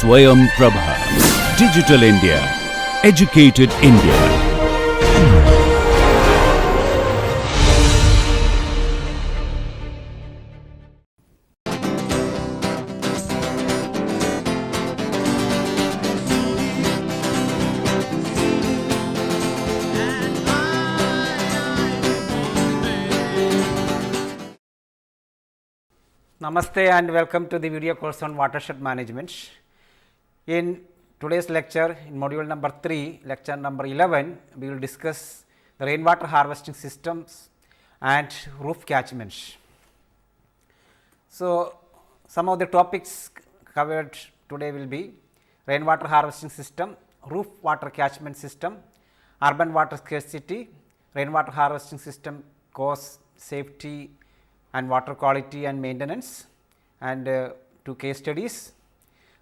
Swayam Prabha. Digital India. Educated India. Namaste and welcome to the video course on watershed management. In today's lecture, in module number 3, lecture number 11, we will discuss the rainwater harvesting systems and roof catchments. So, some of the topics covered today will be rainwater harvesting system, roof water catchment system, urban water scarcity, rainwater harvesting system cost, safety and water quality and maintenance, and 2 case studies.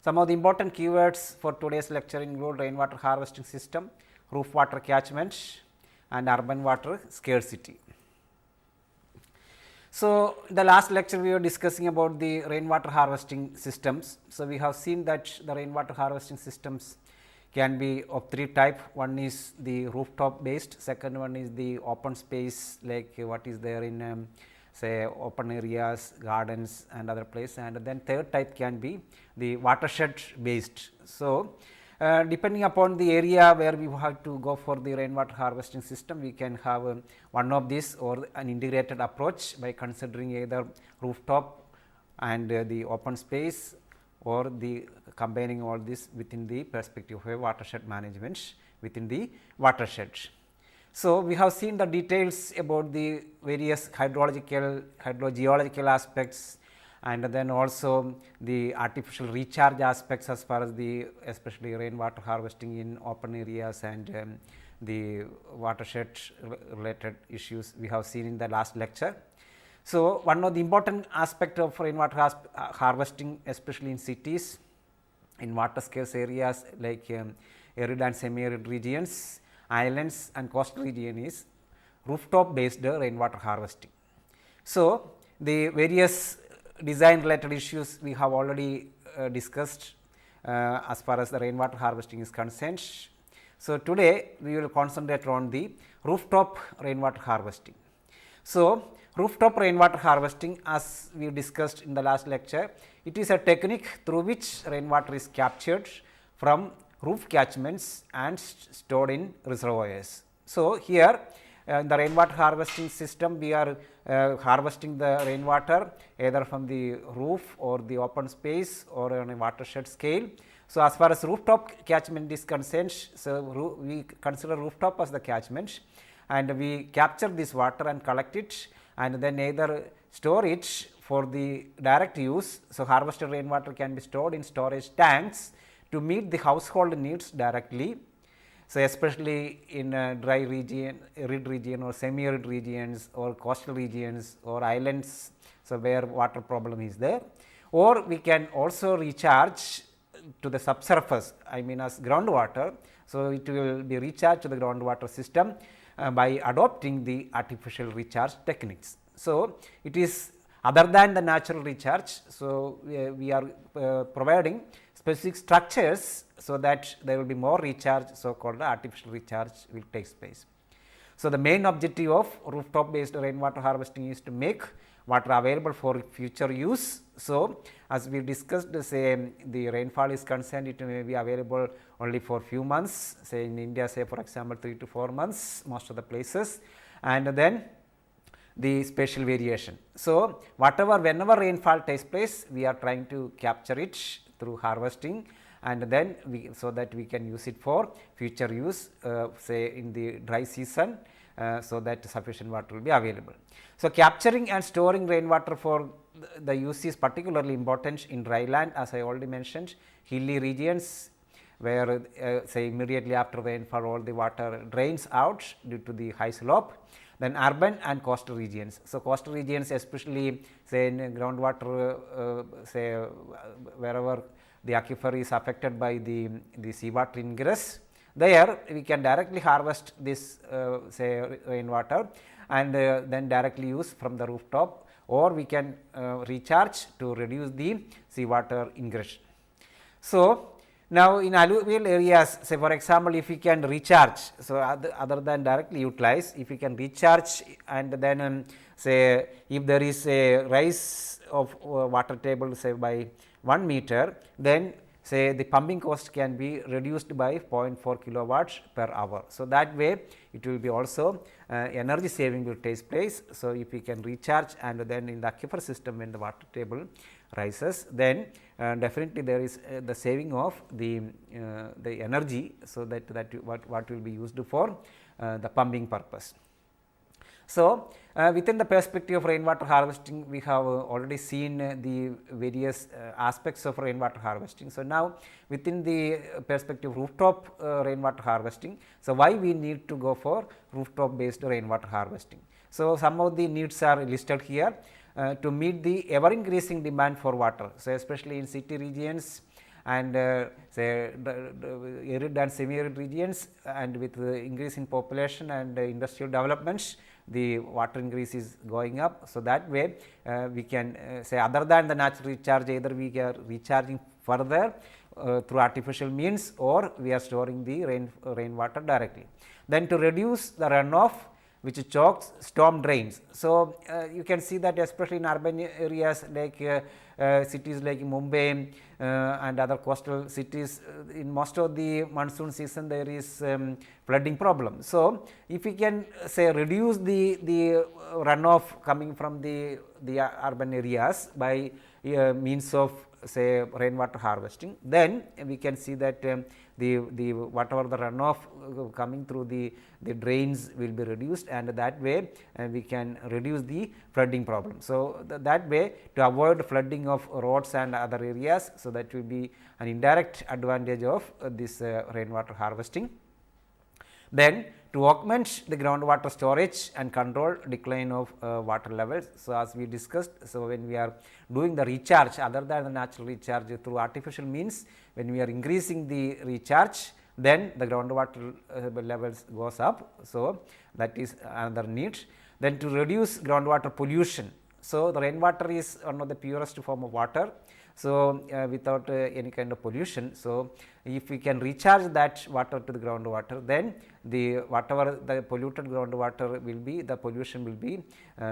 Some of the important keywords for today's lecture include rainwater harvesting system, roof water catchment and urban water scarcity. So, in the last lecture we were discussing about the rainwater harvesting systems. So, we have seen that the rainwater harvesting systems can be of 3 types. One is the rooftop based, second one is the open space like what is there in say open areas, gardens and other place, and then third type can be the watershed based. So, depending upon the area where we have to go for the rainwater harvesting system, we can have one of these or an integrated approach by considering either rooftop and the open space, or the combining all this within the perspective of a watershed management within the watershed. So, we have seen the details about the various hydrogeological aspects, and then also the artificial recharge aspects as far as the especially rainwater harvesting in open areas and the watershed related issues we have seen in the last lecture. So, one of the important aspect of rainwater harvesting, especially in cities, in water scarce areas like arid and semi-arid regions, islands and coastal region, is rooftop based rainwater harvesting. So, the various design related issues we have already discussed as far as the rainwater harvesting is concerned. So, today we will concentrate on the rooftop rainwater harvesting. So, rooftop rainwater harvesting, as we discussed in the last lecture, it is a technique through which rainwater is captured from roof catchments and stored in reservoirs. So, here in the rainwater harvesting system, we are harvesting the rainwater either from the roof or the open space or on a watershed scale. So, as far as rooftop catchment is concerned, so we consider rooftop as the catchment, and we capture this water and collect it, and then either store it for the direct use. So, harvested rainwater can be stored in storage tanks to meet the household needs directly. So, especially in dry region, arid region or semi-arid regions or coastal regions or islands, so where water problem is there, or we can also recharge to the subsurface, I mean as groundwater. So, it will be recharged to the groundwater system by adopting the artificial recharge techniques. So, it is other than the natural recharge. So, we are providing specific structures so that there will be more recharge, so called artificial recharge will take place. So, the main objective of rooftop based rainwater harvesting is to make water available for future use. So, as we discussed, say the rainfall is concerned, it may be available only for few months, say in India, say for example 3 to 4 months most of the places, and then the spatial variation. So, whenever rainfall takes place, we are trying to capture it through harvesting, and then so that we can use it for future use, say in the dry season, so that sufficient water will be available. So, capturing and storing rainwater for the use is particularly important in dry land, as I already mentioned, hilly regions where say immediately after rainfall all the water drains out due to the high slope. Then urban and coastal regions. So, coastal regions especially say in groundwater, say wherever the aquifer is affected by the seawater ingress, there we can directly harvest this say rainwater and then directly use from the rooftop, or we can recharge to reduce the seawater ingression. So, now in alluvial areas, say for example, if we can recharge, so other than directly utilize, if we can recharge and then say if there is a rise of water table say by 1 meter, then say the pumping cost can be reduced by 0.4 kilowatts per hour. So, that way it will be also energy saving will take place. So, if we can recharge and then in the aquifer system when the water table rises, then definitely there is the saving of the energy. So, that what will be used for the pumping purpose. So, within the perspective of rainwater harvesting, we have already seen the various aspects of rainwater harvesting. So, now within the perspective of rooftop rainwater harvesting, so why we need to go for rooftop based rainwater harvesting. So, some of the needs are listed here to meet the ever increasing demand for water. So, especially in city regions and say arid and semi arid regions, and with the increase in population and industrial developments, the water increase is going up. So, that way we can say other than the natural recharge, either we are recharging further through artificial means or we are storing the rainwater directly. Then to reduce the runoff which chokes storm drains. So, you can see that especially in urban areas like cities like Mumbai and other coastal cities, in most of the monsoon season there is flooding problem. So, if we can say reduce the runoff coming from the urban areas by means of say rainwater harvesting, then we can see that the whatever the runoff coming through the drains will be reduced, and that way we can reduce the flooding problem. So, that way to avoid flooding of roads and other areas. So, that will be an indirect advantage of this rainwater harvesting. Then to augment the groundwater storage and control decline of water levels. So, as we discussed, so when we are doing the recharge other than the natural recharge through artificial means, when we are increasing the recharge, then the groundwater levels goes up. So, that is another need. Then to reduce groundwater pollution. So, the rainwater is one of the purest form of water. So, without any kind of pollution. So, if we can recharge that water to the groundwater, then the whatever the polluted groundwater will be, the pollution will be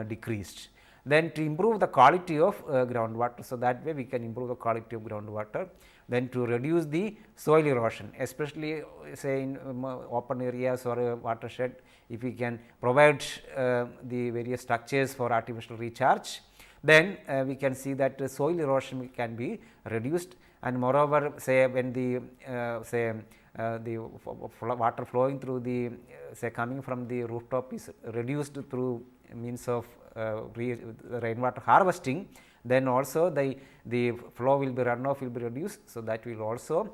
decreased. Then to improve the quality of groundwater. So, that way we can improve the quality of groundwater. Then to reduce the soil erosion, especially say in open areas or a watershed, if we can provide the various structures for artificial recharge, then we can see that soil erosion can be reduced, and moreover say when the the water flowing through the say coming from the rooftop is reduced through means of rainwater harvesting, then also the flow will be runoff will be reduced. So, that will also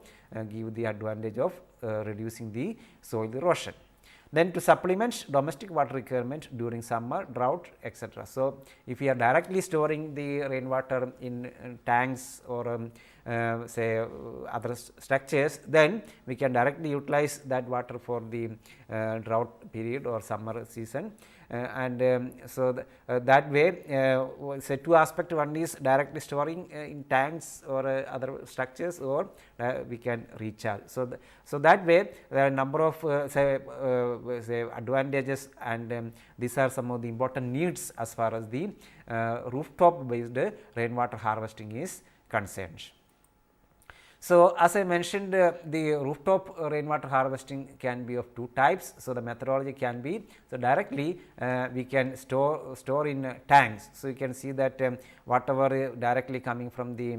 give the advantage of reducing the soil erosion. Then to supplement domestic water requirement during summer, drought, etc. So, if we are directly storing the rainwater in tanks or say other structures, then we can directly utilize that water for the drought period or summer season. So, that way say two aspects, one is directly storing in tanks or other structures, or we can recharge. So, that way there are number of say advantages, and these are some of the important needs as far as the rooftop based rainwater harvesting is concerned. So, as I mentioned, the rooftop rainwater harvesting can be of two types. So, the methodology can be, so directly we can store in tanks. So, you can see that whatever directly coming from the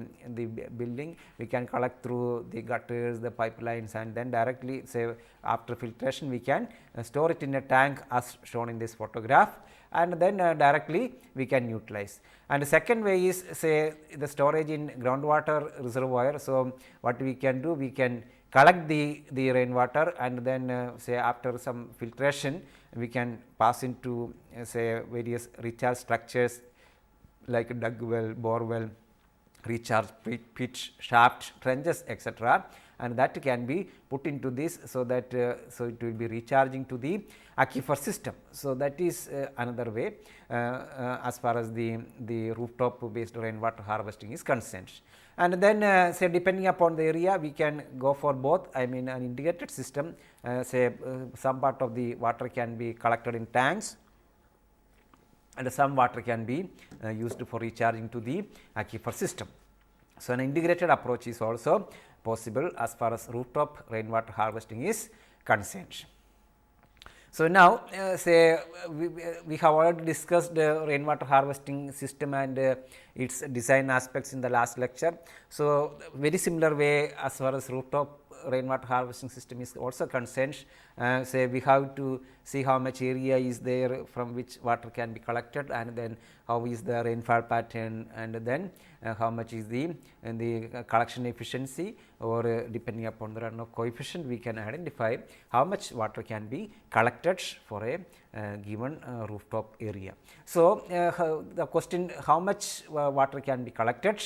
building, we can collect through the gutters, the pipelines, and then directly say after filtration we can store it in a tank as shown in this photograph, and then directly we can utilize. And the second way is say the storage in groundwater reservoir. So, what we can do, we can collect the rainwater, and then say after some filtration we can pass into say various recharge structures like dug well, bore well, recharge pit, shaft, trenches, etc., and that can be put into this, so that so it will be recharging to the aquifer system. So, that is another way as far as the rooftop based rainwater harvesting is concerned. And then say depending upon the area, we can go for both, I mean an integrated system, say some part of the water can be collected in tanks and some water can be used for recharging to the aquifer system. So, an integrated approach is also possible as far as rooftop rainwater harvesting is concerned. So, now say we have already discussed the rainwater harvesting system and its design aspects in the last lecture. So, very similar way as far as rooftop rainwater harvesting system is also concerned. Say we have to see how much area is there from which water can be collected, and then how is the rainfall pattern, and then how much is the collection efficiency, or depending upon the runoff coefficient, we can identify how much water can be collected for a given rooftop area. So, the question how much water can be collected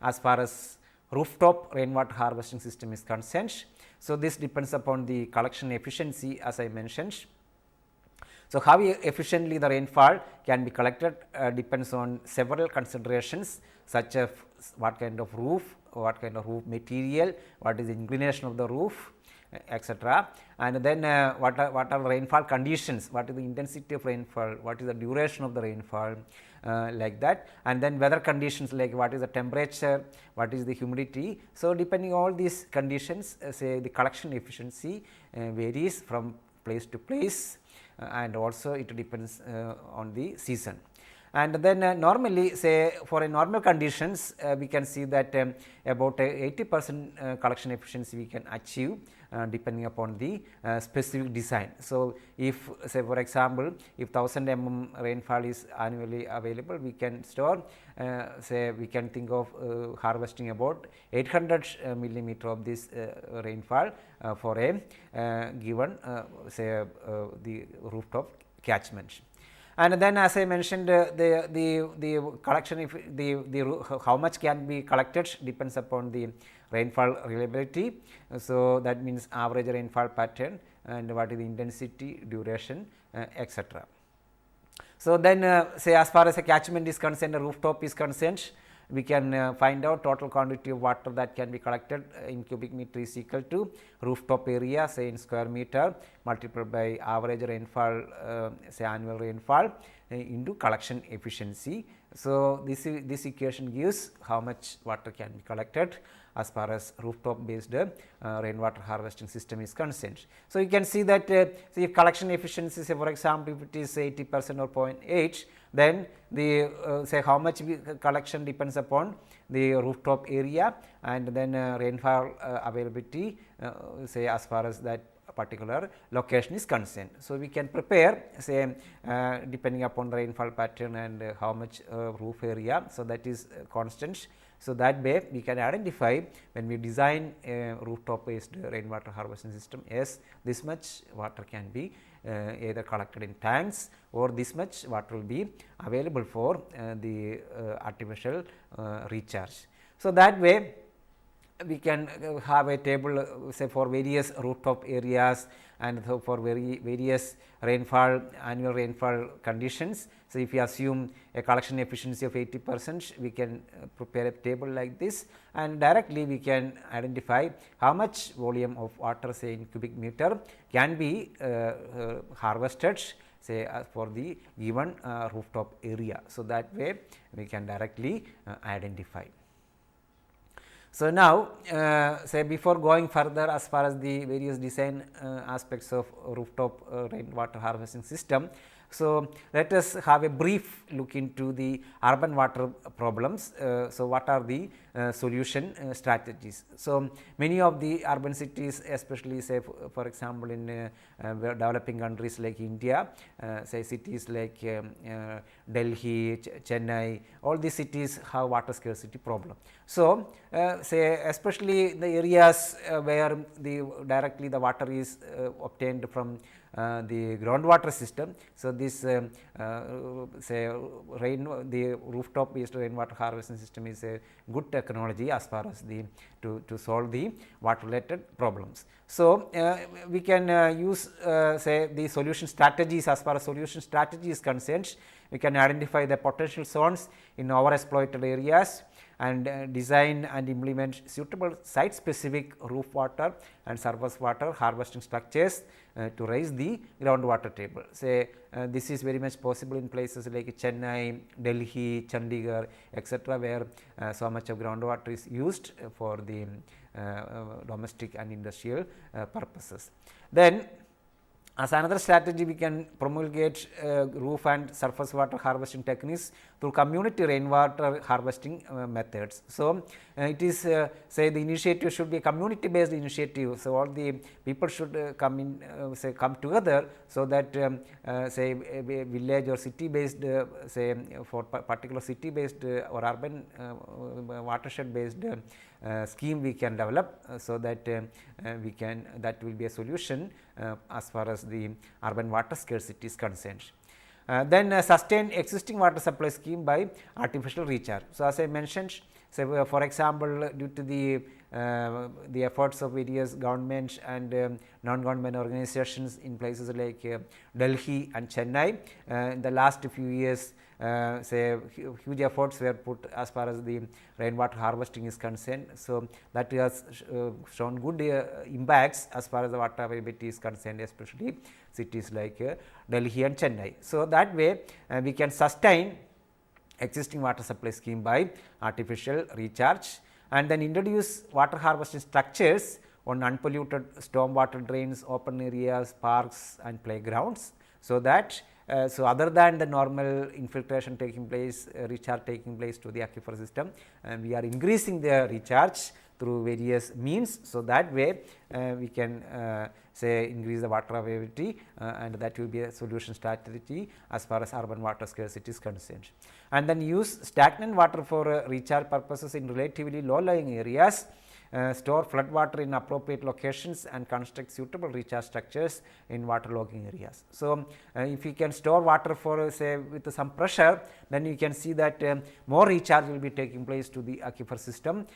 as far as rooftop rainwater harvesting system is concerned. So, this depends upon the collection efficiency as I mentioned. So, how efficiently the rainfall can be collected depends on several considerations, such as what kind of roof, what kind of roof material, what is the inclination of the roof, etc. And then what are rainfall conditions, what is the intensity of rainfall, what is the duration of the rainfall, like that, and then weather conditions like what is the temperature, what is the humidity. So, depending on all these conditions, say the collection efficiency varies from place to place, and also it depends on the season. And then normally say for a normal conditions, we can see that about 80% collection efficiency we can achieve depending upon the specific design. So, if say for example, if 1000 mm rainfall is annually available, we can store say we can think of harvesting about 800 millimeter of this rainfall for a given say the rooftop catchment. And then as I mentioned, the collection, if the how much can be collected depends upon the rainfall reliability. So, that means average rainfall pattern and what is the intensity, duration, etc. So, then say as far as a catchment is concerned, a rooftop is concerned, we can find out total quantity of water that can be collected in cubic meter is equal to rooftop area, say in square meter, multiplied by average rainfall, say annual rainfall, into collection efficiency. So, this equation gives how much water can be collected as far as rooftop based rainwater harvesting system is concerned. So, you can see that see if collection efficiency, say for example, if it is 80% or 0.8, then the say how much collection depends upon the rooftop area, and then rainfall availability say as far as that particular location is concerned. So, we can prepare say depending upon the rainfall pattern and how much roof area. So, that is constant. So, that way we can identify when we design a rooftop based rainwater harvesting system, yes, this much water can be either collected in tanks, or this much water will be available for the artificial recharge. So, that way we can have a table say for various rooftop areas and so for various rainfall, annual rainfall conditions. So, if we assume a collection efficiency of 80%, we can prepare a table like this, and directly we can identify how much volume of water, say in cubic meter, can be harvested say for the given rooftop area. So, that way we can directly identify. So, now say before going further as far as the various design aspects of rooftop rainwater harvesting system. So, let us have a brief look into the urban water problems. So, what are the solution strategies? So, many of the urban cities, especially say for example, in developing countries like India, say cities like Delhi, Chennai, all these cities have water scarcity problem. So, say especially the areas where directly the water is obtained from the groundwater system. So, this the rooftop based rainwater harvesting system is a good technology as far as the to solve the water related problems. So, we can use say the solution strategies. As far as solution strategy is concerned, we can identify the potential zones in overexploited areas and design and implement suitable site specific roof water and surface water harvesting structures to raise the groundwater table. Say this is very much possible in places like Chennai, Delhi, Chandigarh, etc., where so much of groundwater is used for the domestic and industrial purposes. Then, as another strategy, we can promulgate roof and surface water harvesting techniques through community rainwater harvesting methods. So, it is say the initiative should be a community based initiative. So, all the people should come in say come together, so that say a village or city based say for particular city based or urban watershed based scheme we can develop, so that we can that will be a solution as far as the urban water scarcity is concerned. Then sustain existing water supply scheme by artificial recharge. So, as I mentioned, say for example, due to the efforts of various government and non-government organizations in places like Delhi and Chennai, in the last few years say huge efforts were put as far as the rainwater harvesting is concerned. So, that has shown good impacts as far as the water availability is concerned, especially cities like Delhi and Chennai. So, that way we can sustain existing water supply scheme by artificial recharge, and then introduce water harvesting structures on unpolluted storm water drains, open areas, parks and playgrounds. So, that so other than the normal infiltration taking place, recharge taking place to the aquifer system, we are increasing the recharge through various means. So, that way we can say increase the water availability, and that will be a solution strategy as far as urban water scarcity is concerned. And then use stagnant water for recharge purposes in relatively low lying areas, store flood water in appropriate locations and construct suitable recharge structures in waterlogging areas. So, if you can store water for say with some pressure, then you can see that more recharge will be taking place to the aquifer system,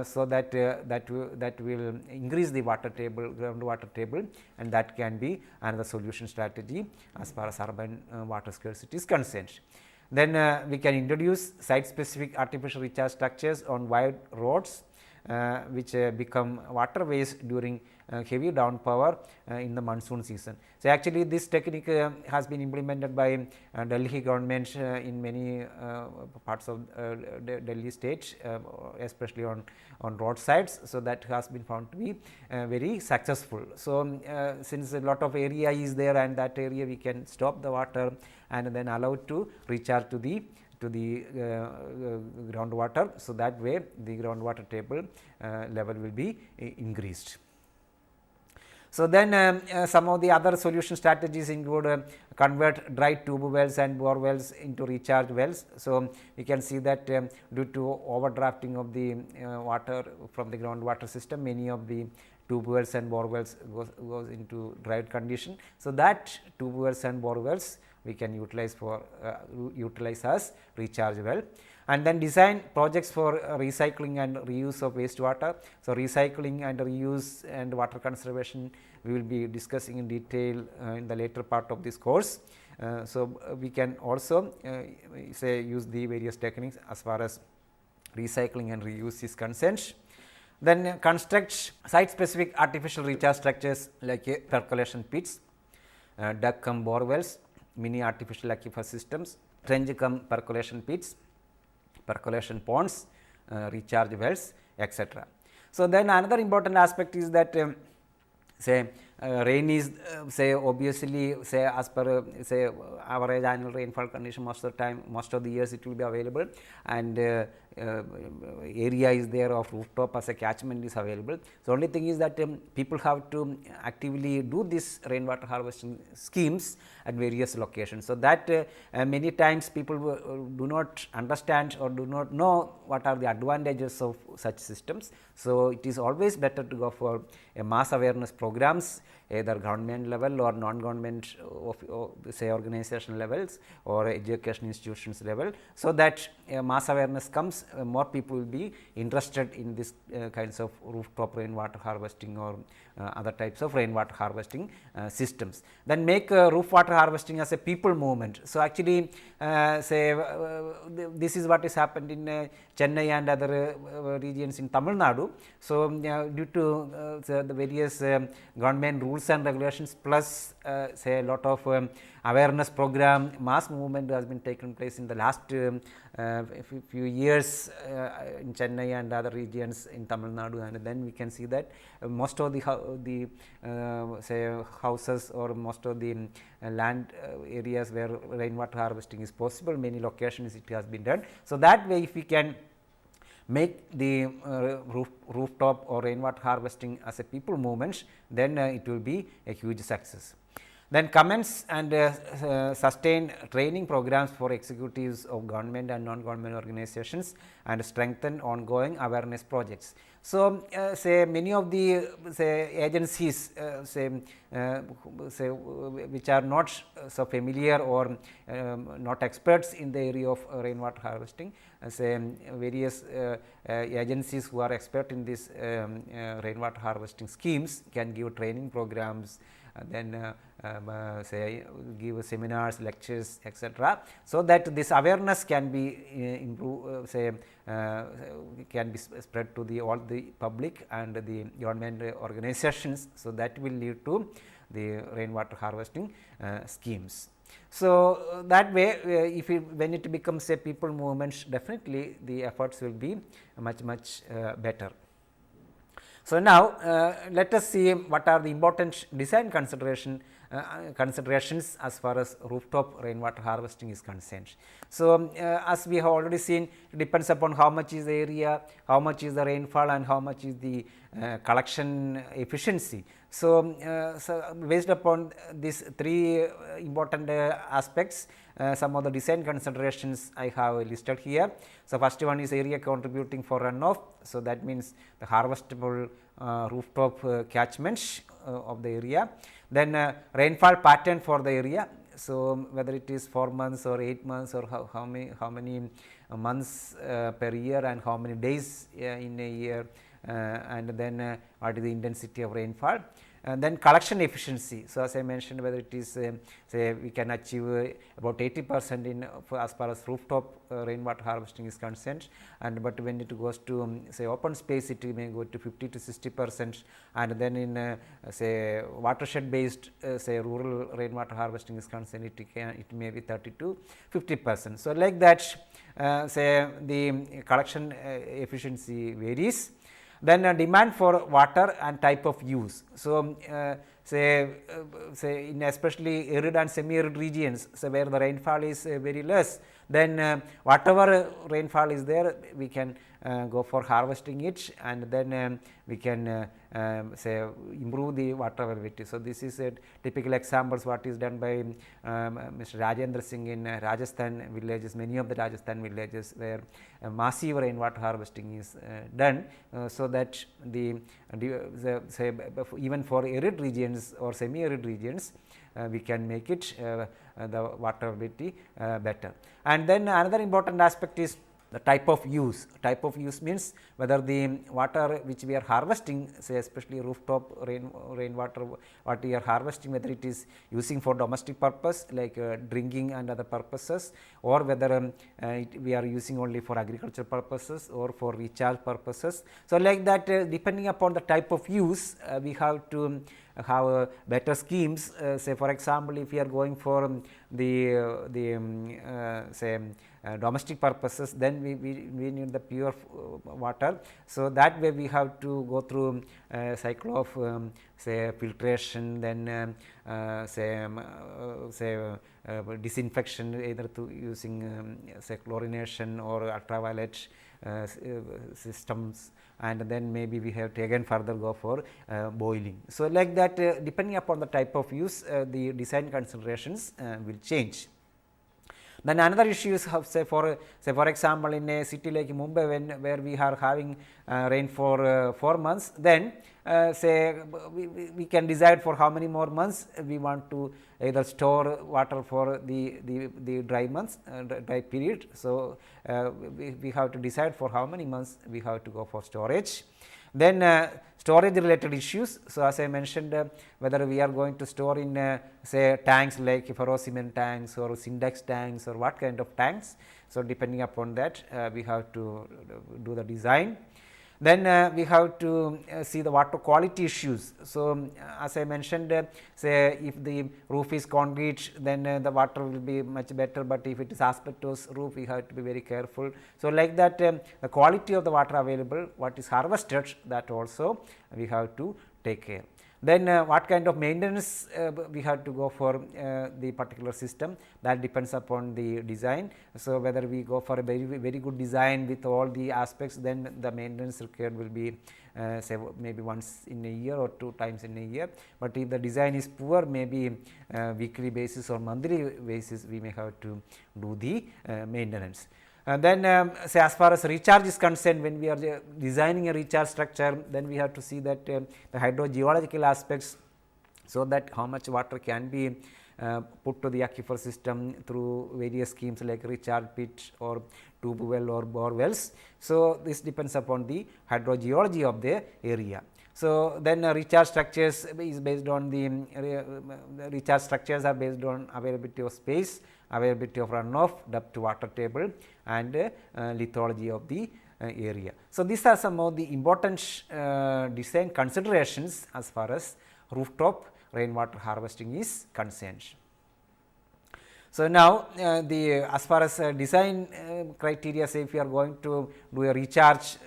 so that that will increase the water table, groundwater table, and that can be another solution strategy as far as urban water scarcity is concerned. Then we can introduce site specific artificial recharge structures on wide roads, which become waterways during heavy downpour in the monsoon season. So, actually this technique has been implemented by Delhi government in many parts of Delhi state, especially on roadsides. So, that has been found to be very successful. So, since a lot of area is there, and that area we can stop the water and then allow it to recharge to the groundwater. So, that way the groundwater table level will be increased. So, then some of the other solution strategies include convert dry tube wells and bore wells into recharge wells. So, you can see that due to overdrafting of the water from the groundwater system, many of the tube wells and bore wells goes into dried condition. So, that tube wells and bore wells we can utilize for utilize as recharge well. And then design projects for recycling and reuse of wastewater. So, recycling and reuse and water conservation we will be discussing in detail in the later part of this course. So, we can also say use the various techniques as far as recycling and reuse is concerned. Then construct site specific artificial recharge structures like percolation pits, duct cum bore wells, mini artificial aquifer systems, trench cum percolation pits, percolation ponds, recharge wells, etc. So, then another important aspect is that say rain is say obviously say as per say average annual rainfall condition, most of the time, most of the years it will be available, and area is there of rooftop as a catchment is available. So, only thing is that people have to actively do this rainwater harvesting schemes at various locations. So, that many times people do not understand or do not know what are the advantages of such systems. So, it is always better to go for a mass awareness programs either government level or non-government say organization levels or education institutions level, so that mass awareness comes, more people will be interested in this kinds of rooftop rainwater harvesting or other types of rainwater harvesting systems. Then make roof water harvesting as a people movement. So, actually say this is what is happened in Chennai and other regions in Tamil Nadu. So, due to the various government rules and regulations plus say a lot of awareness program, mass movement has been taken place in the last few years in Chennai and other regions in Tamil Nadu, and then we can see that most of the say houses or most of the land areas where rainwater harvesting is possible, many locations it has been done. So, that way if we can make the rooftop or rainwater harvesting as a people movement, then it will be a huge success. Then commence and sustain training programs for executives of government and non-government organizations and strengthen ongoing awareness projects. So, say many of the say agencies say which are not so familiar or not experts in the area of rainwater harvesting, say various agencies who are expert in this rainwater harvesting schemes can give training programs, then say give seminars, lectures, etc. so that this awareness can be improve, say can be spread to the all the public and the government organizations. So, that will lead to the rainwater harvesting schemes. So, that way if when it becomes a people movement, definitely the efforts will be much better. So, now let us see what are the important design considerations as far as rooftop rainwater harvesting is concerned. So, as we have already seen, it depends upon how much is the area, how much is the rainfall and how much is the collection efficiency. So, based upon these three important aspects, some of the design considerations I have listed here. So, first one is area contributing for runoff. So, that means the harvestable rooftop catchment of the area. Then rainfall pattern for the area. So, whether it is 4 months or 8 months or how many months per year and how many days in a year, and then what is the intensity of rainfall. And then collection efficiency. So, as I mentioned, whether it is say we can achieve about 80% in as far as rooftop rainwater harvesting is concerned, and but when it goes to say open space, it may go to 50 to 60%, and then in say watershed based say rural rainwater harvesting is concerned, it may be 30 to 50%. So, like that say the collection efficiency varies. Then demand for water and type of use. So, say in especially arid and semi-arid regions, so where the rainfall is very less, then whatever rainfall is there, we can go for harvesting it, and then we can say improve the water availability. So, this is a typical examples what is done by Mr. Rajendra Singh in Rajasthan villages, many of the Rajasthan villages where massive rainwater harvesting is done, so that the say even for arid regions or semi-arid regions, we can make it the water availability better. And then another important aspect is the type of use. Type of use means whether the water which we are harvesting, say especially rooftop rainwater what we are harvesting, whether it is using for domestic purpose like drinking and other purposes, or whether we are using only for agricultural purposes or for recharge purposes. So, like that depending upon the type of use, we have to have better schemes. Say for example, if we are going for the say domestic purposes, then we need the pure water. So, that way we have to go through a cycle of say filtration, then say disinfection either through using say chlorination or ultraviolet systems, and then maybe we have to again further go for boiling. So, like that depending upon the type of use, the design considerations will change. Then another issue is say for example, in a city like Mumbai where we are having rain for 4 months, then say we can decide for how many more months we want to either store water for the dry months, dry period. So, we have to decide for how many months we have to go for storage. Then storage related issues. So, as I mentioned, whether we are going to store in say tanks like ferrocement tanks or Syndex tanks or what kind of tanks. So, depending upon that we have to do the design. Then we have to see the water quality issues. So, as I mentioned, say if the roof is concrete, then the water will be much better, but if it is asbestos roof, we have to be very careful. So, like that the quality of the water available, what is harvested, that also we have to take care. Then what kind of maintenance we have to go for the particular system, that depends upon the design. So, whether we go for a very good design with all the aspects, then the maintenance required will be say maybe once in a year or 2 times in a year, but if the design is poor, maybe weekly basis or monthly basis we may have to do the maintenance. Then say as far as recharge is concerned, when we are designing a recharge structure, then we have to see that the hydrogeological aspects, so that how much water can be put to the aquifer system through various schemes like recharge pit or tube well or bore wells. So, this depends upon the hydrogeology of the area. So, then recharge structures is based on the recharge structures are based on availability of space, availability of runoff, depth to water table, and lithology of the area. So, these are some of the important design considerations as far as rooftop rainwater harvesting is concerned. So, now as far as design criteria, say if we are going to do a recharge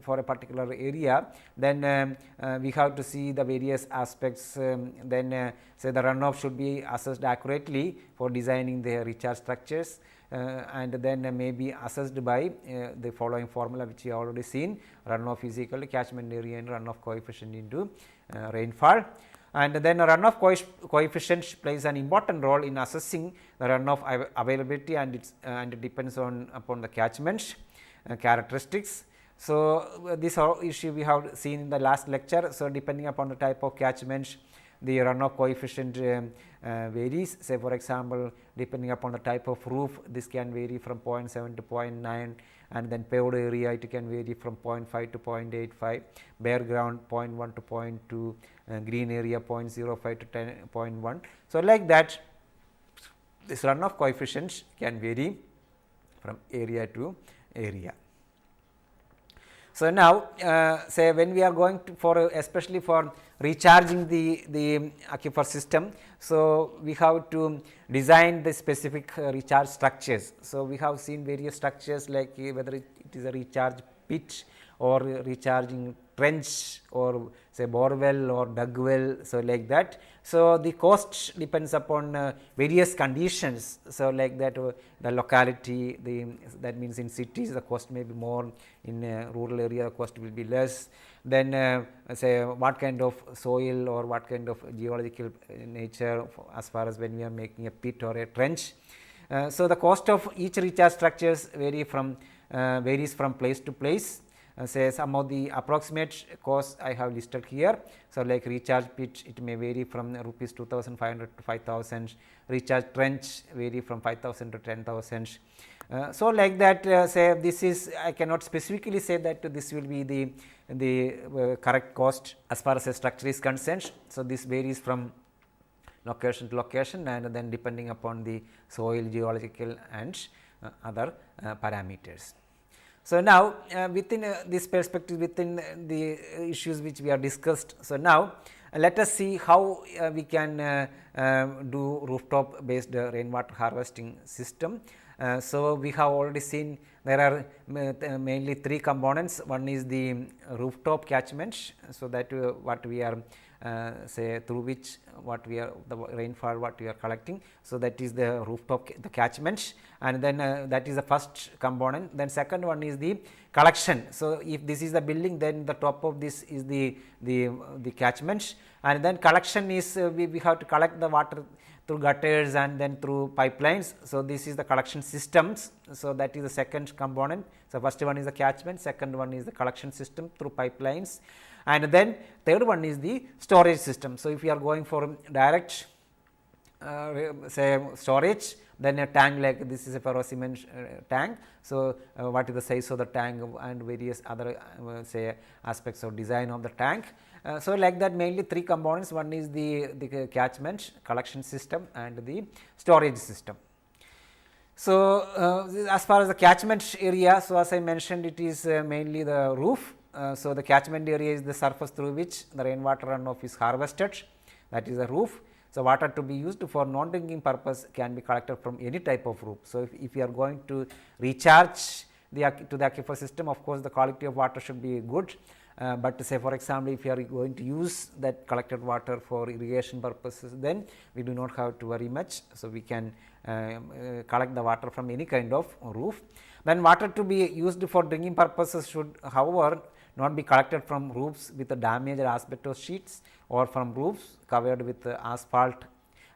for a particular area, then we have to see the various aspects. Then say the runoff should be assessed accurately for designing the recharge structures, and then may be assessed by the following formula which you have already seen. Runoff is equal to catchment area and runoff coefficient into rainfall. And then runoff coefficient plays an important role in assessing the runoff availability, and it depends upon the catchment characteristics. So, this issue we have seen in the last lecture. So, depending upon the type of catchment, the runoff coefficient varies. Say for example, depending upon the type of roof, this can vary from 0.7 to 0.9, and then paved area it can vary from 0.5 to 0.85, bare ground 0.1 to 0.2, green area 0.05 to 0.1. So, like that this runoff coefficient can vary from area to area. So, now say when we are going to for especially for recharging the aquifer system, so we have to design the specific recharge structures. So, we have seen various structures like whether it is a recharge pit or recharging trench or say bore well or dug well. So, like that. So, the cost depends upon various conditions. So, like that the locality, that means in cities the cost may be more, in rural area the cost will be less. Then say what kind of soil or what kind of geological nature as far as when we are making a pit or a trench. So, the cost of each recharge structures varies from place to place. Say some of the approximate costs I have listed here. So, like recharge pit, it may vary from rupees 2,500 to 5,000, recharge trench vary from 5,000 to 10,000. So, like that say this is, I cannot specifically say that this will be the correct cost as far as a structure is concerned. So, this varies from location to location, and then depending upon the soil, geological and other parameters. So, now within this perspective, within the issues which we have discussed. So, now let us see how we can do rooftop based rainwater harvesting system. So, we have already seen there are mainly 3 components. One is the rooftop catchment. So, that what we are say through which what we are the rainfall what we are collecting. So, that is the rooftop, the catchment, and then that is the first component. Then second one is the collection. So, if this is the building, then the top of this is the catchment, and then collection is we have to collect the water through gutters and then through pipelines. So, this is the collection systems. So, that is the second component. So, first one is the catchment, second one is the collection system through pipelines, and then third one is the storage system. So, if you are going for direct say storage, then a tank like this is a ferrocement tank. So, what is the size of the tank and various other say aspects of design of the tank. So, like that mainly three components, one is the catchment, collection system and the storage system. So, as far as the catchment area, so as I mentioned, it is mainly the roof. So, the catchment area is the surface through which the rainwater runoff is harvested, that is the roof. So, water to be used for non-drinking purpose can be collected from any type of roof. So, if you are going to recharge to the aquifer system, of course, the quality of water should be good. But say for example, if you are going to use that collected water for irrigation purposes, then we do not have to worry much. So, we can collect the water from any kind of roof. Then water to be used for drinking purposes should, however, not be collected from roofs with the damaged asbestos sheets or from roofs covered with asphalt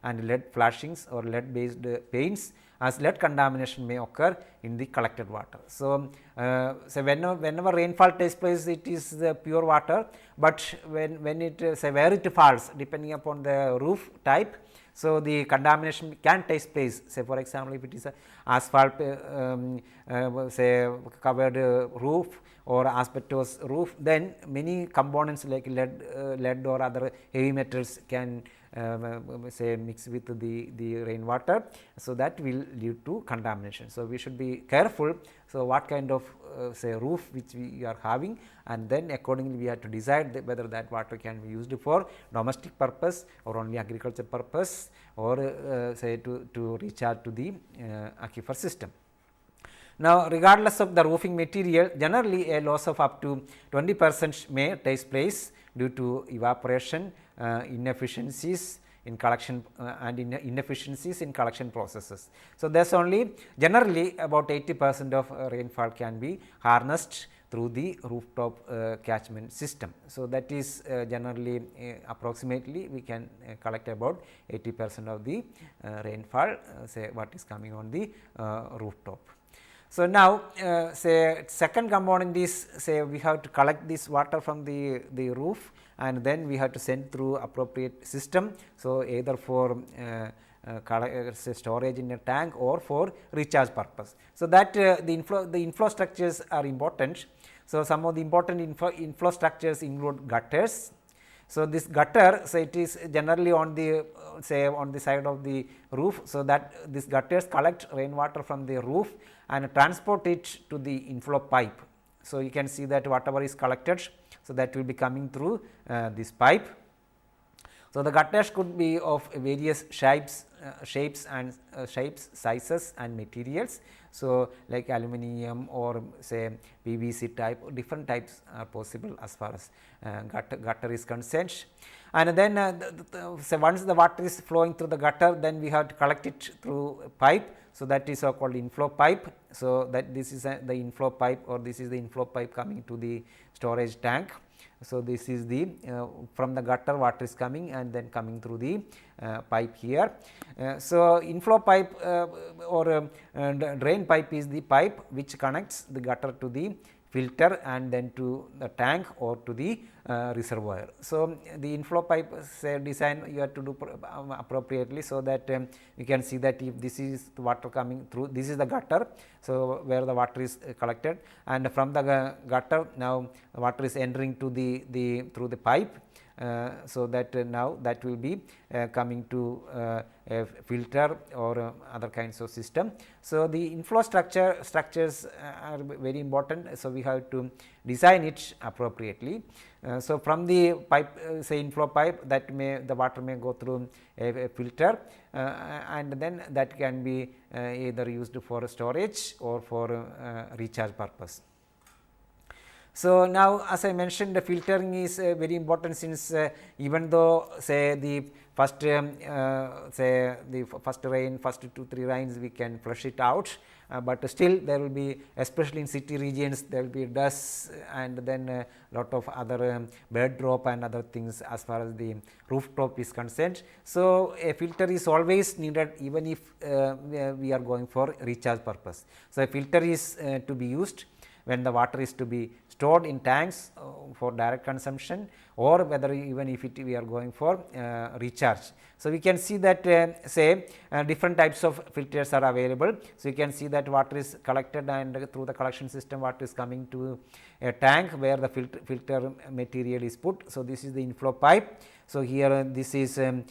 and lead flashings or lead based paints, as lead contamination may occur in the collected water. So, whenever rainfall takes place, it is the pure water, but when it say where it falls depending upon the roof type. So, the contamination can take place. Say for example, if it is a asphalt say covered roof or asbestos roof, then many components like lead or other heavy metals can say mix with the rainwater. So, that will lead to contamination. So, we should be careful. So, what kind of say roof which we are having, and then accordingly we have to decide whether that water can be used for domestic purpose or only agriculture purpose, or say to recharge to the aquifer system. Now, regardless of the roofing material, generally a loss of up to 20% may take place due to evaporation, inefficiencies in collection and inefficiencies in collection processes. So, there is only generally about 80% of rainfall can be harnessed through the rooftop catchment system. So, that is generally approximately we can collect about 80% of the rainfall say what is coming on the rooftop. So, now say second component is, say we have to collect this water from the roof and then we have to send through appropriate system. So, either for say storage in a tank or for recharge purpose. So, that the inflow structures are important. So, some of the important inflow structures include gutters. So, this gutter, so it is generally on the say on the side of the roof. So, that these gutters collect rainwater from the roof and transport it to the inflow pipe. So, you can see that whatever is collected, so that will be coming through this pipe. So, the gutters could be of various shapes and sizes and materials. So, like aluminum or say PVC type, different types are possible as far as gutter is concerned. And then so once the water is flowing through the gutter, then we have to collect it through pipe. So, that is so called inflow pipe. So, that this is the inflow pipe, or this is the inflow pipe coming to the storage tank. So, this is the from the gutter water is coming and then coming through the pipe here. So, inflow pipe or drain pipe is the pipe which connects the gutter to the filter and then to the tank or to the reservoir. So, the inflow pipe say design you have to do appropriately, so that you can see that if this is the water coming through, this is the gutter. So, where the water is collected, and from the gutter now the water is entering to the through the pipe. So, that now that will be coming to a filter or other kinds of system. So, the inflow structures are very important. So, we have to design it appropriately. So, from the pipe say inflow pipe, that the water may go through a filter and then that can be either used for storage or for recharge purpose. So, now as I mentioned, the filtering is very important, since even though say the first say the first rain, first 2-3 rains we can flush it out, but still there will be, especially in city regions, there will be dust and then lot of other bird drop and other things as far as the rooftop is concerned. So, a filter is always needed, even if we are going for recharge purpose. So, a filter is to be used when the water is to be stored in tanks for direct consumption, or whether even if we are going for recharge. So, we can see that say different types of filters are available. So, you can see that water is collected, and through the collection system water is coming to a tank where the filter material is put. So, this is the inflow pipe. So, here this is a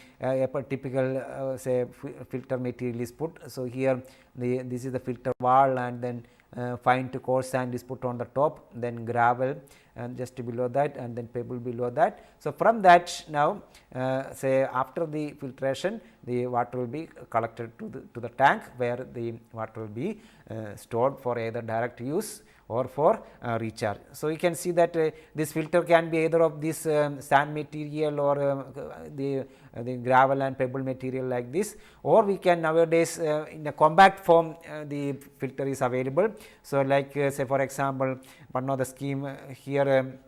typical say filter material is put. So, here this is the filter wall, and then fine to coarse sand is put on the top, then gravel and just below that, and then pebble below that. So, from that now say after the filtration, the water will be collected to the tank, where the water will be stored for either direct use or for recharge. So, you can see that this filter can be either of this sand material or the gravel and pebble material like this, or we can nowadays in a compact form the filter is available. So, like say for example, one of the scheme here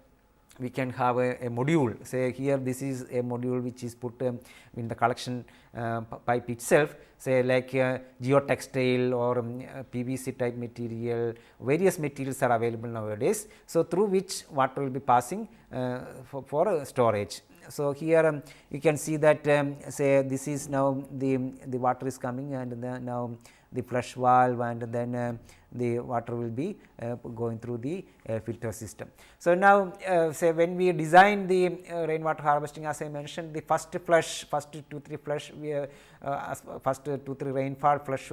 we can have a module. Say here this is a module which is put in the collection pipe itself, say like geotextile or PVC type material, various materials are available nowadays. So, through which water will be passing for storage. So, here you can see that say this is now the water is coming, and now the flush valve, and then the water will be going through the filter system. So, now say when we design the rainwater harvesting, as I mentioned, the first flush, first 2-3 flush, first 2-3 rainfall flush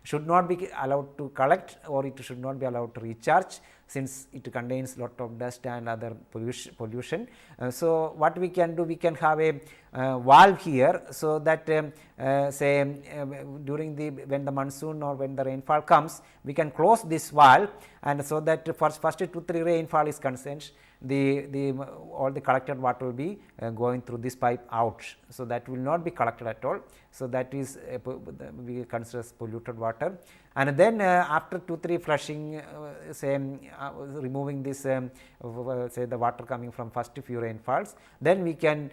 should not be allowed to collect, or it should not be allowed to recharge, since it contains lot of dust and other pollution. So, what we can do, we can have a valve here, so that say during when the monsoon or when the rainfall comes, we can close this valve, and so that first 2-3 rainfall is concerned, all the collected water will be going through this pipe out. So, that will not be collected at all. So, that is we consider as polluted water, and then after 2-3 flushing, say removing this say the water coming from first few rainfalls, then we can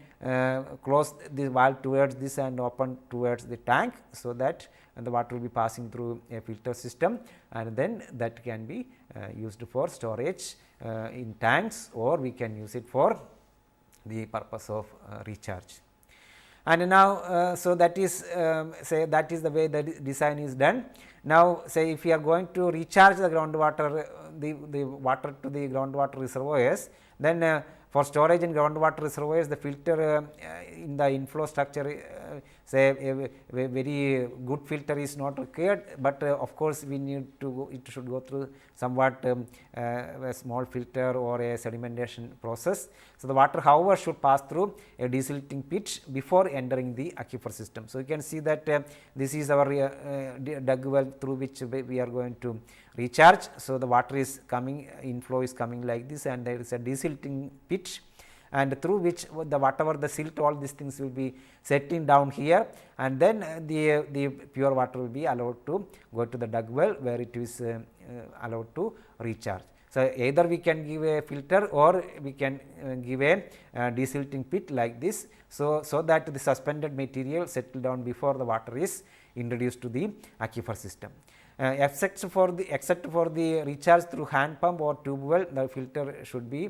close the valve towards this and open towards the tank, so that the water will be passing through a filter system, and then that can be used for storage in tanks, or we can use it for the purpose of recharge. And now, so that is say that is the way the design is done. Now, say if we are going to recharge the groundwater, the water to the groundwater reservoirs, then for storage in groundwater reservoirs, the filter in the inflow structure, say a very good filter is not required, but of course, we need to it should go through somewhat a small filter or a sedimentation process. So, the water however should pass through a desilting pit before entering the aquifer system. So, you can see that this is our dug well through which we are going to recharge. So, the water is coming, inflow is coming like this, and there is a desilting pit, and through which the whatever the silt, all these things will be setting down here, and then the pure water will be allowed to go to the dug well, where it is allowed to recharge. So, either we can give a filter, or we can give a desilting pit like this. So, that the suspended material settle down before the water is introduced to the aquifer system. Except for the recharge through hand pump or tube well, the filter should be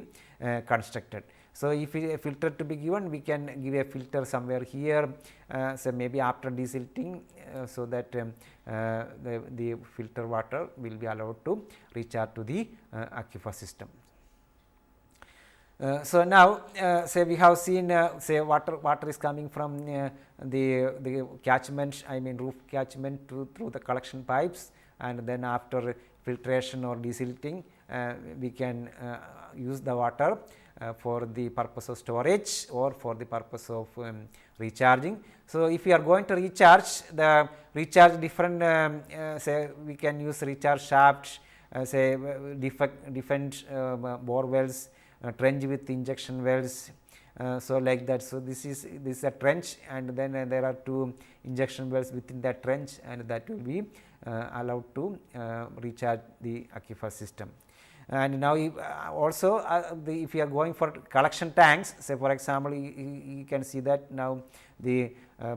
constructed. So, if a filter to be given, we can give a filter somewhere here, so maybe after desilting, so that the filter water will be allowed to recharge to the aquifer system. So, now say we have seen say water is coming from the catchment, I mean roof catchment through the collection pipes, and then after filtration or desilting, we can use the water for the purpose of storage or for the purpose of recharging. So, if we are going to recharge different say we can use recharge shaft, say different bore wells, trench with injection wells. So like that. So this is a trench, and then there are 2 injection wells within that trench, and that will be allowed to recharge the aquifer system. And now also if you are going for collection tanks, say for example, you can see that now the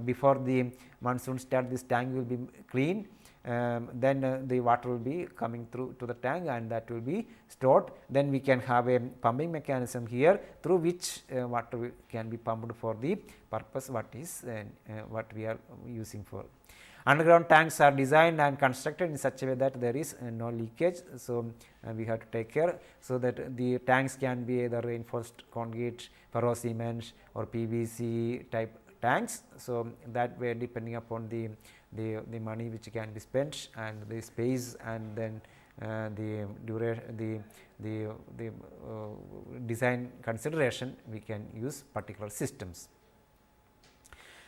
before the monsoon start, this tank will be clean. Then the water will be coming through to the tank, and that will be stored. Then we can have a pumping mechanism here, through which water can be pumped for the purpose what we are using for. Underground tanks are designed and constructed in such a way that there is no leakage. So we have to take care, so that the tanks can be either reinforced concrete, ferro cement, or PVC type tanks. So that way, depending upon the money which can be spent, and the space, and then the duration, the design consideration, we can use particular systems.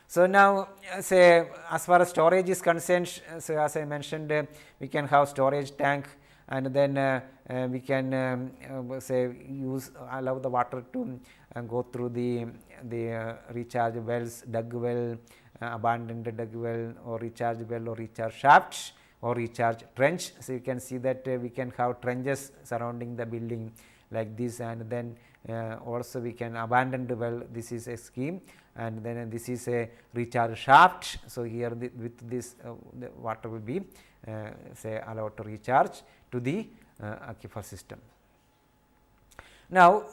So now, say as far as storage is concerned, so as I mentioned, we can have storage tank, and then we can say allow the water to go through the recharge wells, dug well, abandoned dug well, or recharge well, or recharge shafts, or recharge trench. So you can see that we can have trenches surrounding the building like this, and then also we can abandon the well. This is a scheme, and then this is a recharge shaft. So here with this the water will be say allowed to recharge to the aquifer system. Now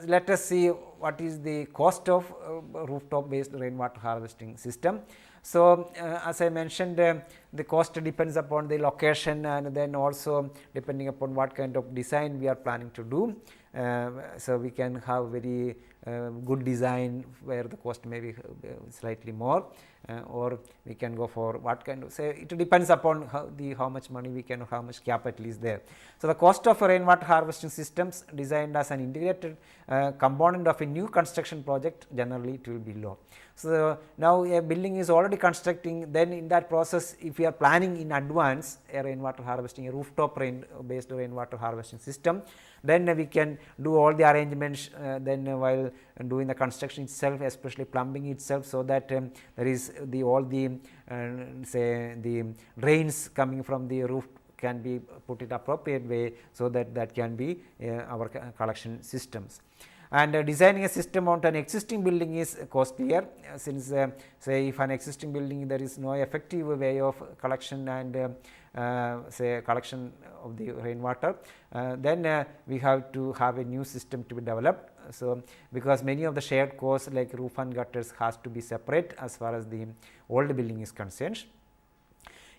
let us see what is the cost of rooftop based rainwater harvesting system. So as I mentioned, the cost depends upon the location, and then also depending upon what kind of design we are planning to do. So we can have very good design where the cost may be slightly more, or we can go for what kind of, say it depends upon how much money we can, how much capital is there. So the cost of rainwater harvesting systems designed as an integrated component of a new construction project, generally it will be low. So now a building is already constructing, then in that process, if we are planning in advance a rainwater harvesting, a rooftop based rainwater harvesting system, then we can do all the arrangements then while doing the construction itself, especially plumbing itself, so that there is all the say the drains coming from the roof can be put in appropriate way, so that can be our collection systems. And designing a system on an existing building is costlier, since say if an existing building there is no effective way of collection and say collection of the rainwater, then we have to have a new system to be developed. So because many of the shared costs like roof and gutters has to be separate as far as the old building is concerned.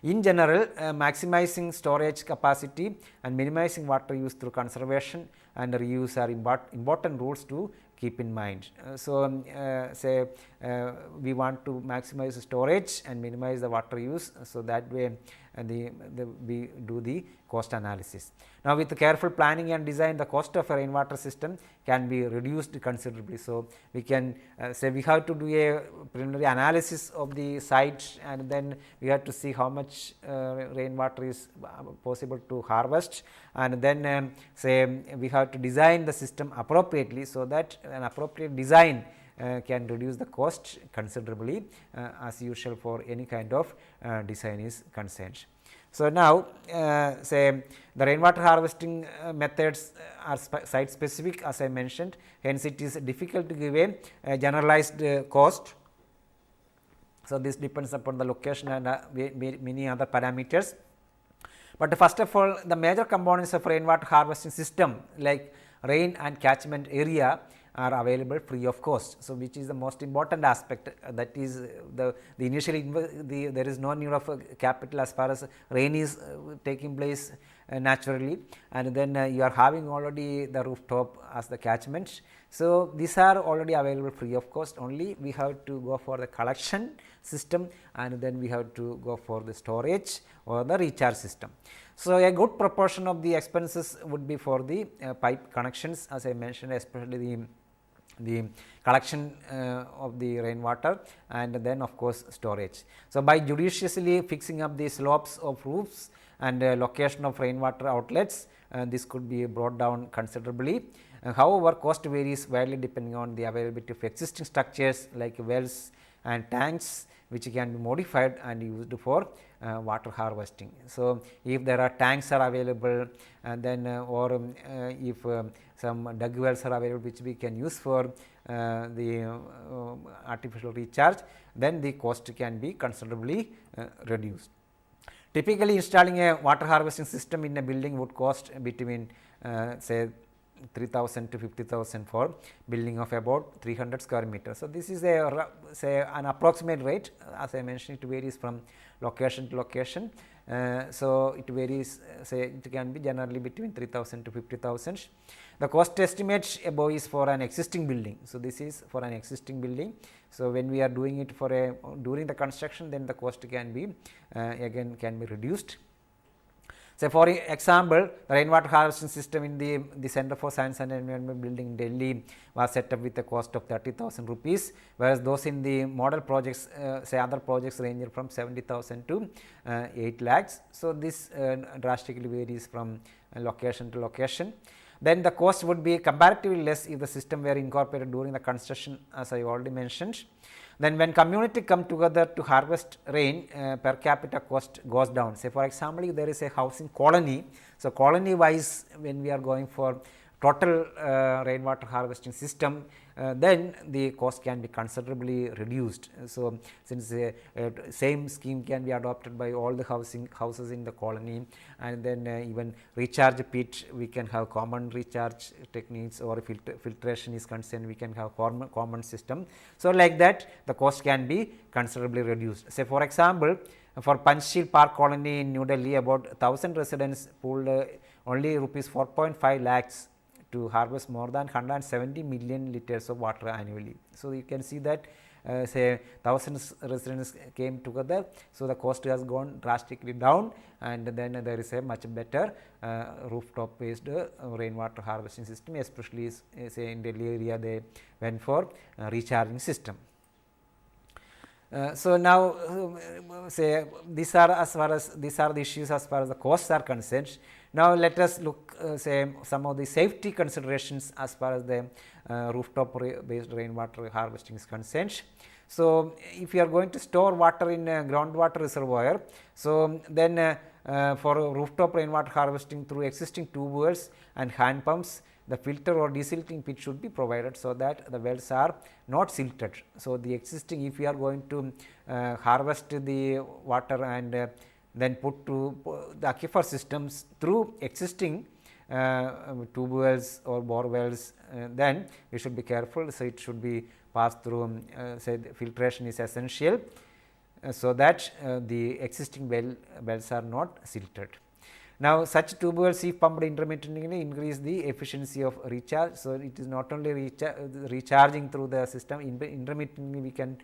In general, maximizing storage capacity and minimizing water use through conservation and reuse are important rules to keep in mind. So say we want to maximize storage and minimize the water use, so that way we do the cost analysis. Now with careful planning and design, the cost of a rainwater system can be reduced considerably. So we can say we have to do a preliminary analysis of the site, and then we have to see how much rainwater is possible to harvest, and then say we have to design the system appropriately, so that an appropriate design can reduce the cost considerably, as usual for any kind of design is concerned. So now say the rainwater harvesting methods are site specific, as I mentioned, hence it is difficult to give a generalized cost. So this depends upon the location and many other parameters. But first of all, the major components of rainwater harvesting system like rain and catchment area are available free of cost. So which is the most important aspect, that is the initially there is no need of capital as far as rain is taking place naturally, and then you are having already the rooftop as the catchment. So these are already available free of cost, only we have to go for the collection system, and then we have to go for the storage or the recharge system. So a good proportion of the expenses would be for the pipe connections, as I mentioned, especially the collection of the rainwater, and then of course storage. So by judiciously fixing up the slopes of roofs and location of rainwater outlets, this could be brought down considerably. However, cost varies widely depending on the availability of existing structures like wells and tanks, which can be modified and used for water harvesting. So, if there are tanks are available, and then if some dug wells are available which we can use for the artificial recharge, then the cost can be considerably reduced. Typically, installing a water harvesting system in a building would cost between say 3,000 to 50,000 for building of about 300 square meters. So, this is a say an approximate rate, as I mentioned, it varies from location to location. So, it varies, say it can be generally between 3,000 to 50,000. The cost estimate above is for an existing building. So, this is for an existing building. So, when we are doing it for a during the construction, then the cost can be again can be reduced. So, for example, the rainwater harvesting system in the Center for Science and Environment building in Delhi was set up with a cost of 30,000 rupees, whereas those in the model projects, say other projects ranging from 70,000 to 8 lakhs. So, this drastically varies from location to location. Then the cost would be comparatively less if the system were incorporated during the construction, as I already mentioned. Then when community come together to harvest rain, per capita cost goes down. Say for example, if there is a housing colony, so colony wise when we are going for total rainwater harvesting system, then the cost can be considerably reduced. So, since same scheme can be adopted by all the houses in the colony, and then even recharge pit, we can have common recharge techniques, or filtration is concerned, we can have common system. So, like that the cost can be considerably reduced. Say for example, for Panchsheel Park colony in New Delhi, about 1000 residents pooled only rupees 4.5 lakhs to harvest more than 170 million liters of water annually. So, you can see that say 1000 residents came together. So, the cost has gone drastically down, and then there is a much better rooftop based rainwater harvesting system, especially say in Delhi area they went for recharging system. So, now say these are the issues as far as the costs are concerned. Now, let us look say some of the safety considerations as far as the rooftop based rainwater harvesting is concerned. So, if you are going to store water in a groundwater reservoir, so then for rooftop rainwater harvesting through existing tube wells and hand pumps, the filter or desilting pit should be provided, so that the wells are not silted. So, the existing, if we are going to harvest the water and then put to the aquifer systems through existing tube wells or bore wells, then we should be careful. So, it should be passed through say the filtration is essential, so that the existing wells are not silted. Now, such tube wells if pumped intermittently increase the efficiency of recharge. So, it is not only recharging through the system, intermittently we can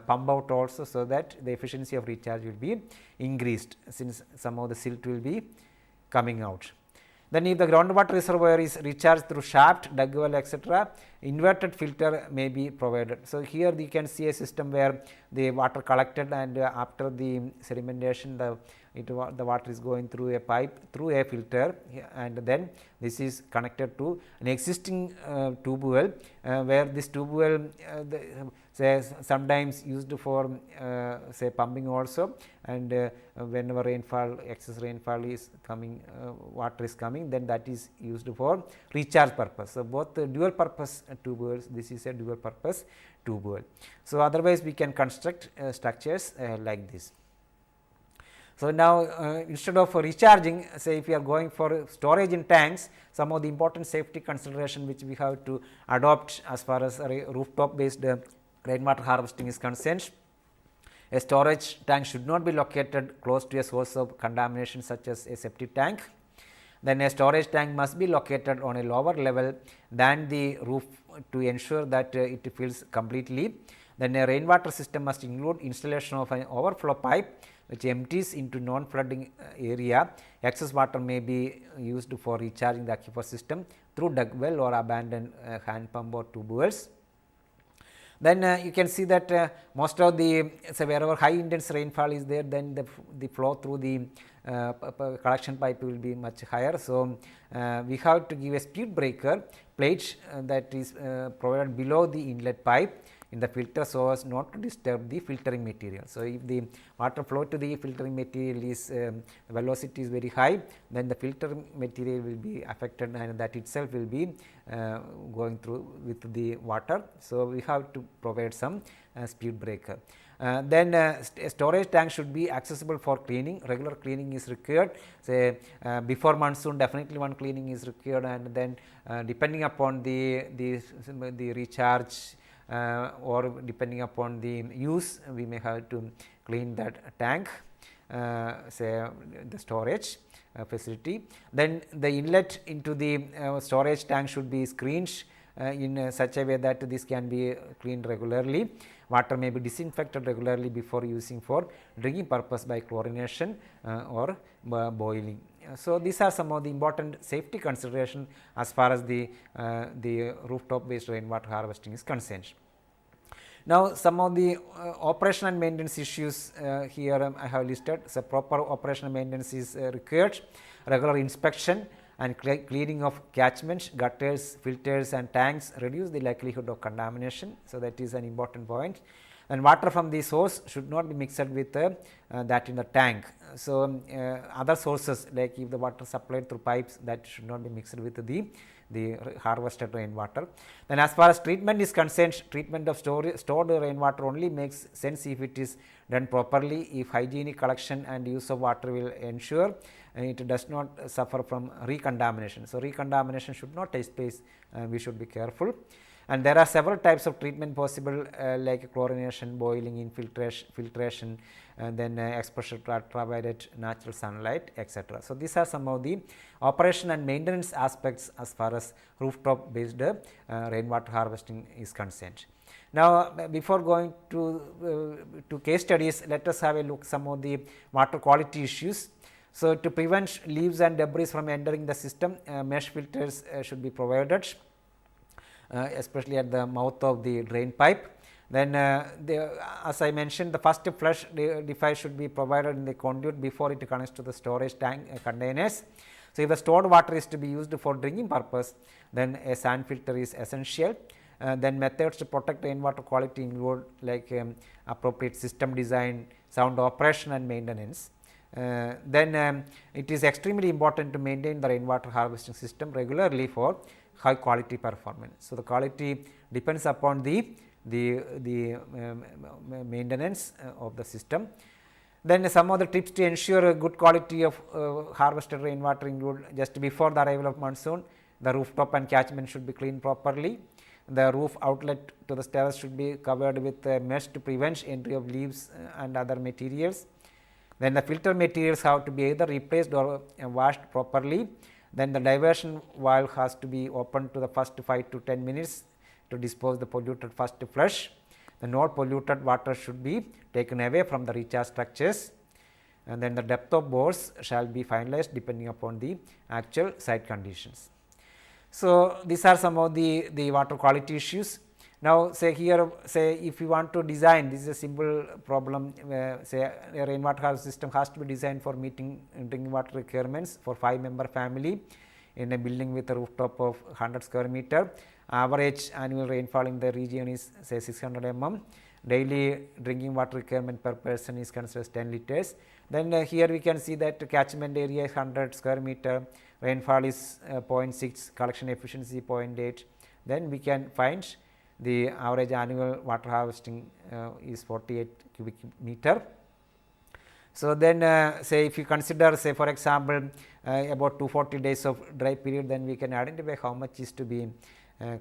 pump out also, so that the efficiency of recharge will be increased, since some of the silt will be coming out. Then if the groundwater reservoir is recharged through shaft, dug well, etc., inverted filter may be provided. So, here you can see a system where the water collected, and after the sedimentation the water is going through a pipe through a filter, and then this is connected to an existing tube well, where this tube well say sometimes used for say pumping also, and whenever excess rainfall is coming, water is coming, then that is used for recharge purpose. So, both dual purpose tube wells, this is a dual purpose tube well. So, otherwise we can construct structures like this. So, now instead of recharging, say if we are going for storage in tanks, some of the important safety consideration which we have to adopt as far as rooftop based rainwater harvesting is concerned. A storage tank should not be located close to a source of contamination such as a septic tank. Then a storage tank must be located on a lower level than the roof to ensure that it fills completely. Then a rainwater system must include installation of an overflow pipe which empties into non-flooding area. Excess water may be used for recharging the aquifer system through dug well or abandoned hand pump or tube wells. Then you can see that most of the, say wherever high intense rainfall is there, then the flow through the collection pipe will be much higher. So, we have to give a speed breaker plate that is provided below the inlet pipe in the filter, so as not to disturb the filtering material. So, if the water flow to the filtering material is velocity is very high, then the filter material will be affected and that itself will be going through with the water. So, we have to provide some speed breaker. Then a storage tank should be accessible for cleaning. Regular cleaning is required. Say before monsoon, definitely one cleaning is required, and then depending upon the recharge or depending upon the use, we may have to clean that tank, say the storage facility. Then the inlet into the storage tank should be screened in such a way that this can be cleaned regularly. Water may be disinfected regularly before using for drinking purpose by chlorination or boiling. So, these are some of the important safety considerations as far as the rooftop based rainwater harvesting is concerned. Now, some of the operation and maintenance issues here I have listed. So, proper operation and maintenance is required, regular inspection and cleaning of catchments, gutters, filters and tanks reduce the likelihood of contamination. So, that is an important point. And water from the source should not be mixed with that in the tank. So, other sources like if the water supplied through pipes, that should not be mixed with the harvested rainwater. Then as far as treatment is concerned, treatment of stored rainwater only makes sense if it is done properly, if hygienic collection and use of water will ensure it does not suffer from recontamination. So, recontamination should not take place, we should be careful. And there are several types of treatment possible like chlorination, boiling, infiltration, and then exposure to ultraviolet, natural sunlight, etc. So, these are some of the operation and maintenance aspects as far as rooftop based rainwater harvesting is concerned. Now, before going to case studies, let us have a look some of the water quality issues. So, to prevent leaves and debris from entering the system, mesh filters should be provided, especially at the mouth of the drain pipe. Then as I mentioned, the first flush device should be provided in the conduit before it connects to the storage tank containers. So, if the stored water is to be used for drinking purpose, then a sand filter is essential. Then methods to protect rainwater quality include like appropriate system design, sound operation and maintenance. Then it is extremely important to maintain the rainwater harvesting system regularly for high quality performance. So, the quality depends upon the maintenance of the system. Then some of the tips to ensure a good quality of harvested rainwater include just before the arrival of monsoon, the rooftop and catchment should be cleaned properly. The roof outlet to the stairs should be covered with mesh to prevent entry of leaves and other materials. Then the filter materials have to be either replaced or washed properly. Then the diversion valve has to be opened to the first 5 to 10 minutes to dispose the polluted first flush. The not polluted water should be taken away from the recharge structures, and then the depth of bores shall be finalized depending upon the actual site conditions. So, these are some of the water quality issues. Now, say here, say if you want to design, this is a simple problem, say a rainwater harvesting system has to be designed for meeting drinking water requirements for 5-member family in a building with a rooftop of 100 square meter. Average annual rainfall in the region is say 600 mm. Daily drinking water requirement per person is considered as 10 liters. Then here we can see that catchment area is 100 square meter, rainfall is 0.6, collection efficiency 0.8. Then we can find the average annual water harvesting is 48 cubic meter. So, then say if you consider say for example, about 240 days of dry period, then we can identify how much is to be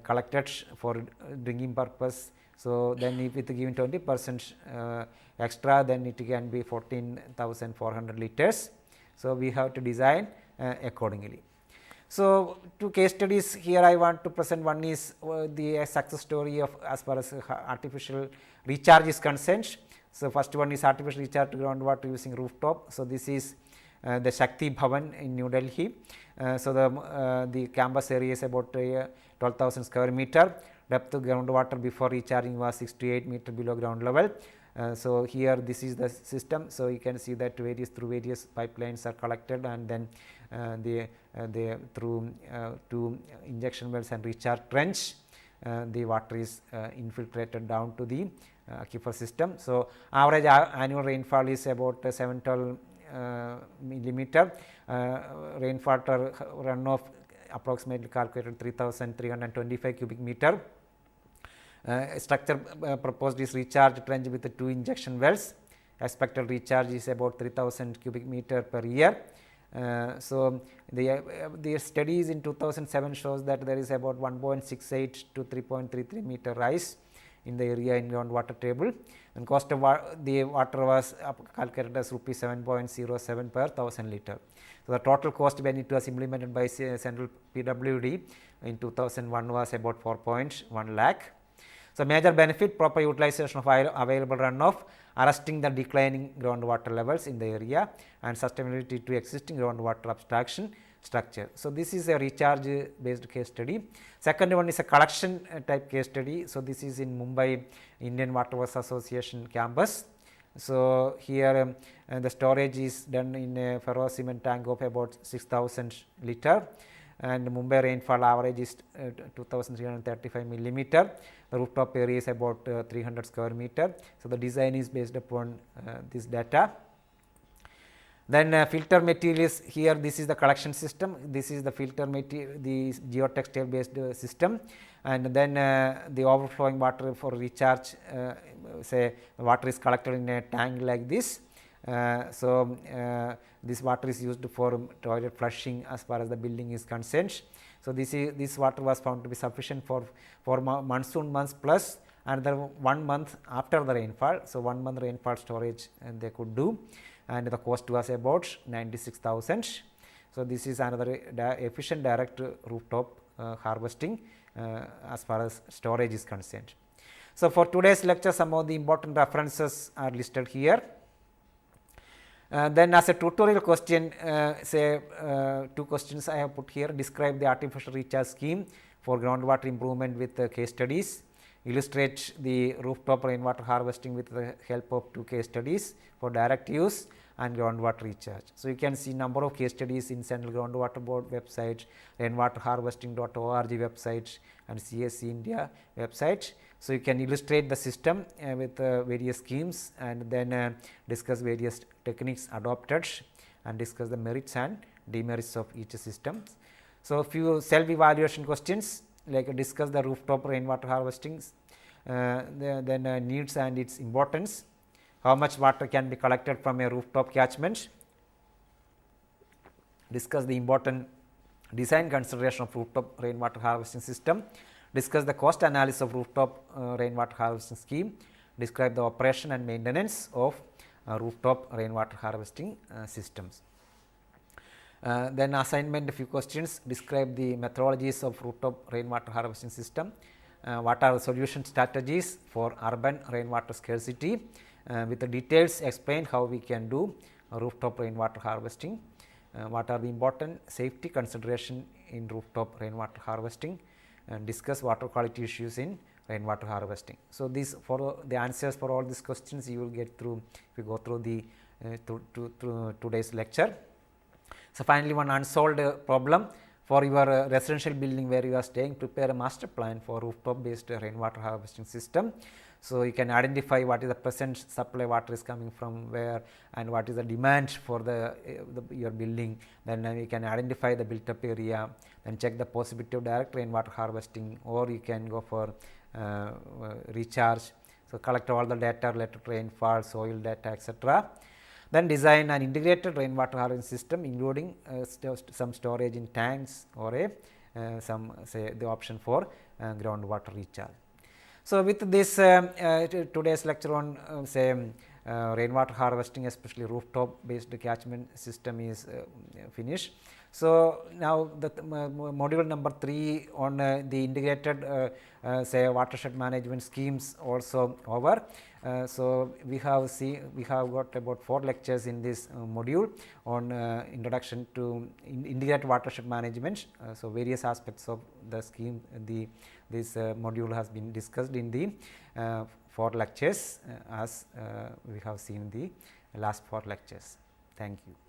collected for drinking purpose. So, then if it is given 20% extra, then it can be 14,400 liters. So, we have to design accordingly. So, two case studies here I want to present. One is the success story of as far as artificial recharge is concerned. So, first one is artificial recharge to groundwater using rooftop. So, this is the Shakti Bhavan in New Delhi. So, the campus area is about 12,000 square meter. Depth of groundwater before recharging was 6 to 8 meter below ground level. So here this is the system. So you can see that various pipelines are collected, and then they through two injection wells and recharge trench, the water is infiltrated down to the aquifer system. So average annual rainfall is about 712 millimeter. Rainwater runoff approximately calculated 3325 cubic meter. Structure proposed is recharge trench with the 2 injection wells. Expected recharge is about 3000 cubic meter per year. So the studies in 2007 shows that there is about 1.68 to 3.33 meter rise in the area in groundwater table, and cost of the water was calculated as rupees 7.07 per 1000 liter. So the total cost when it was implemented by central PWD in 2001 was about 4.1 lakh. So major benefit: proper utilization of available runoff, arresting the declining groundwater levels in the area, and sustainability to existing groundwater abstraction structure. So this is a recharge based case study. Second one is a collection type case study. So this is in Mumbai Indian Waterworks Association campus. So here the storage is done in a ferro cement tank of about 6000 liter, and Mumbai rainfall average is 2335 millimeter. The rooftop area is about 300 square meter. So the design is based upon this data. Then filter materials, here this is the collection system, this is the filter material, the geotextile based system, and then the overflowing water for recharge, say the water is collected in a tank like this. So this water is used for toilet flushing as far as the building is concerned. So this water was found to be sufficient for monsoon months plus another 1 month after the rainfall. So 1 month rainfall storage they could do, and the cost was about 96,000. So this is another efficient direct rooftop harvesting as far as storage is concerned. So for today's lecture, some of the important references are listed here. Then as a tutorial question, say 2 questions I have put here: describe the artificial recharge scheme for groundwater improvement with case studies, illustrate the rooftop rainwater harvesting with the help of 2 case studies for direct use and groundwater recharge. So you can see number of case studies in Central Groundwater Board website, rainwaterharvesting.org website, and CSC India website. So you can illustrate the system with various schemes, and then discuss various techniques adopted and discuss the merits and demerits of each system. So few self evaluation questions, like discuss the rooftop rainwater harvesting, then needs and its importance, how much water can be collected from a rooftop catchment, discuss the important design consideration of rooftop rainwater harvesting system, discuss the cost analysis of rooftop rainwater harvesting scheme, describe the operation and maintenance of rooftop rainwater harvesting systems. Then assignment, a few questions: describe the methodologies of rooftop rainwater harvesting system, what are the solution strategies for urban rainwater scarcity, with the details explain how we can do rooftop rainwater harvesting, what are the important safety consideration in rooftop rainwater harvesting, and discuss water quality issues in rainwater harvesting. So these, for the answers for all these questions you will get through if you go through the through today's lecture. So finally, one unsolved problem for your residential building where you are staying: prepare a master plan for rooftop based rainwater harvesting system. So you can identify what is the present supply water is coming from where, and what is the demand for your building. Then you can identify the built up area, then check the possibility of direct rainwater harvesting, or you can go for recharge. So collect all the data related to rainfall, soil data, etc. Then design an integrated rainwater harvesting system, including some storage in tanks, or some say the option for groundwater recharge. So with this today's lecture on rainwater harvesting, especially rooftop based catchment system, is finished. So now the module number 3 on the integrated say watershed management schemes also over. So we have got about 4 lectures in this module on introduction to integrated watershed management. So various aspects of the scheme, the this module has been discussed in the 4 lectures as we have seen the last 4 lectures. Thank you.